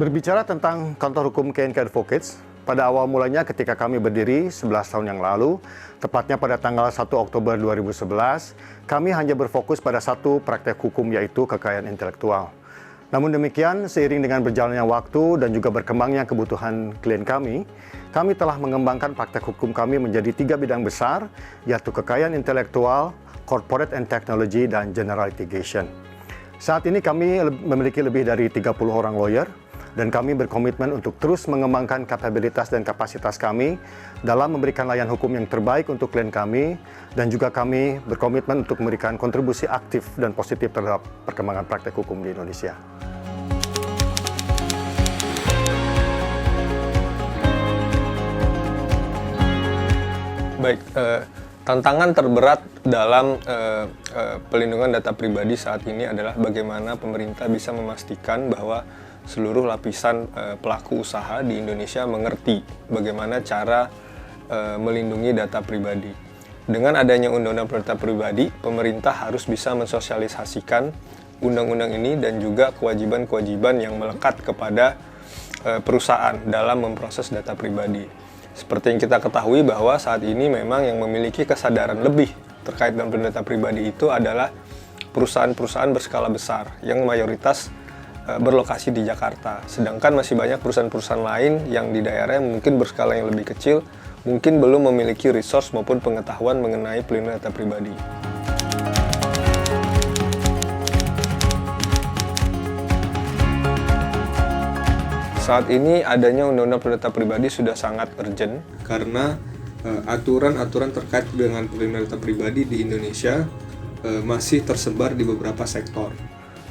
Berbicara tentang kantor hukum KNK Advocates, pada awal mulanya ketika kami berdiri 11 tahun yang lalu, tepatnya pada tanggal 1 Oktober 2011, kami hanya berfokus pada satu praktek hukum, yaitu kekayaan intelektual. Namun demikian, seiring dengan berjalannya waktu dan juga berkembangnya kebutuhan klien kami telah mengembangkan praktek hukum kami menjadi 3 bidang besar, yaitu kekayaan intelektual, corporate and technology, dan general litigation. Saat ini kami memiliki lebih dari 30 orang lawyer, dan kami berkomitmen untuk terus mengembangkan kapabilitas dan kapasitas kami dalam memberikan layanan hukum yang terbaik untuk klien kami, dan juga kami berkomitmen untuk memberikan kontribusi aktif dan positif terhadap perkembangan praktek hukum di Indonesia. Baik, tantangan terberat dalam pelindungan data pribadi saat ini adalah bagaimana pemerintah bisa memastikan bahwa seluruh lapisan pelaku usaha di Indonesia mengerti bagaimana cara melindungi data pribadi. Dengan adanya Undang-Undang Data Pribadi, pemerintah harus bisa mensosialisasikan undang-undang ini dan juga kewajiban-kewajiban yang melekat kepada perusahaan dalam memproses data pribadi. Seperti yang kita ketahui bahwa saat ini memang yang memiliki kesadaran lebih terkait dengan data pribadi itu adalah perusahaan-perusahaan berskala besar yang mayoritas berlokasi di Jakarta. Sedangkan masih banyak perusahaan-perusahaan lain yang di daerah yang mungkin berskala yang lebih kecil, mungkin belum memiliki resource maupun pengetahuan mengenai pelindungan data pribadi. Saat ini adanya Undang-Undang Data Pribadi sudah sangat urgent karena aturan-aturan terkait dengan pelindungan data pribadi di Indonesia masih tersebar di beberapa sektor.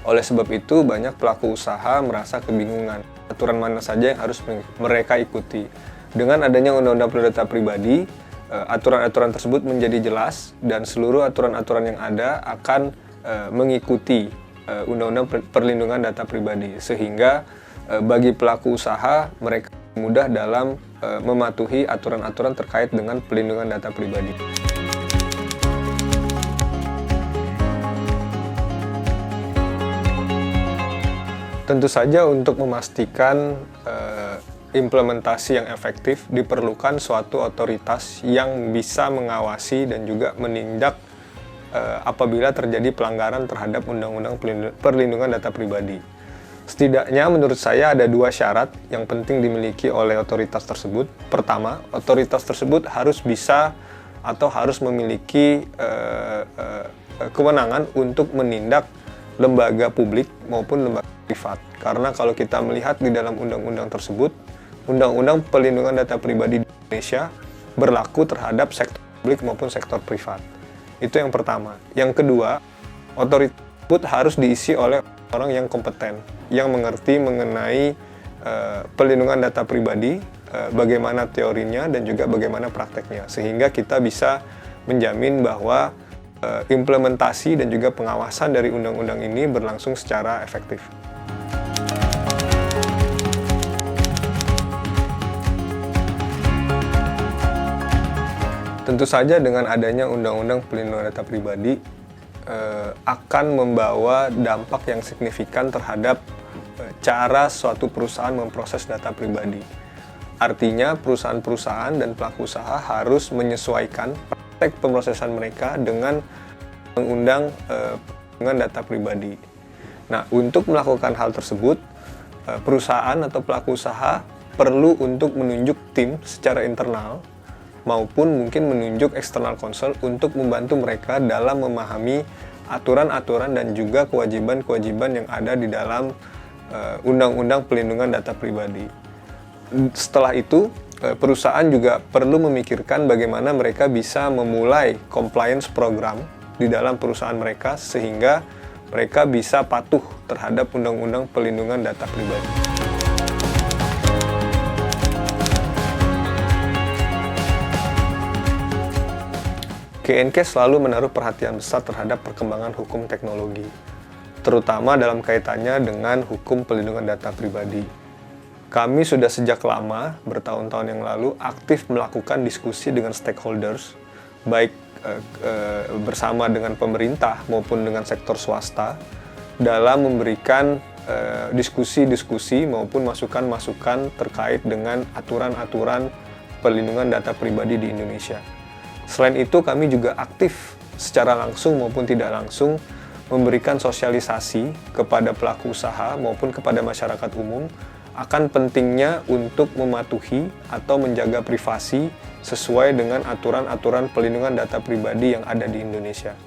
Oleh sebab itu, banyak pelaku usaha merasa kebingungan aturan mana saja yang harus mereka ikuti. Dengan adanya Undang-Undang Data Pribadi, aturan-aturan tersebut menjadi jelas dan seluruh aturan-aturan yang ada akan mengikuti Undang-Undang Perlindungan Data Pribadi, sehingga bagi pelaku usaha mereka mudah dalam mematuhi aturan-aturan terkait dengan pelindungan data pribadi. Tentu saja untuk memastikan implementasi yang efektif diperlukan suatu otoritas yang bisa mengawasi dan juga menindak apabila terjadi pelanggaran terhadap Undang-Undang Perlindungan Data Pribadi. Setidaknya menurut saya ada 2 syarat yang penting dimiliki oleh otoritas tersebut. Pertama, otoritas tersebut harus bisa atau harus memiliki kewenangan untuk menindak lembaga publik maupun lembaga privat. Karena kalau kita melihat di dalam undang-undang tersebut, Undang-Undang Perlindungan Data Pribadi di Indonesia berlaku terhadap sektor publik maupun sektor privat. Itu yang pertama. Yang kedua, otoritas tersebut harus diisi oleh orang yang kompeten, yang mengerti mengenai pelindungan data pribadi, bagaimana teorinya dan juga bagaimana prakteknya, sehingga kita bisa menjamin bahwa implementasi dan juga pengawasan dari undang-undang ini berlangsung secara efektif. Tentu saja dengan adanya Undang-Undang Perlindungan Data Pribadi akan membawa dampak yang signifikan terhadap cara suatu perusahaan memproses data pribadi. Artinya perusahaan-perusahaan dan pelaku usaha harus menyesuaikan praktek pemrosesan mereka dengan Undang-Undang Perlindungan Data Pribadi. Nah, untuk melakukan hal tersebut, perusahaan atau pelaku usaha perlu untuk menunjuk tim secara internal maupun mungkin menunjuk external counsel untuk membantu mereka dalam memahami aturan-aturan dan juga kewajiban-kewajiban yang ada di dalam Undang-Undang Perlindungan Data Pribadi. Setelah itu, perusahaan juga perlu memikirkan bagaimana mereka bisa memulai compliance program di dalam perusahaan mereka sehingga mereka bisa patuh terhadap Undang-Undang Pelindungan Data Pribadi. GNK selalu menaruh perhatian besar terhadap perkembangan hukum teknologi, terutama dalam kaitannya dengan hukum pelindungan data pribadi. Kami sudah sejak lama, bertahun-tahun yang lalu, aktif melakukan diskusi dengan stakeholders, baik bersama dengan pemerintah maupun dengan sektor swasta, dalam memberikan diskusi-diskusi maupun masukan-masukan terkait dengan aturan-aturan pelindungan data pribadi di Indonesia. Selain itu, kami juga aktif secara langsung maupun tidak langsung memberikan sosialisasi kepada pelaku usaha maupun kepada masyarakat umum akan pentingnya untuk mematuhi atau menjaga privasi sesuai dengan aturan-aturan pelindungan data pribadi yang ada di Indonesia.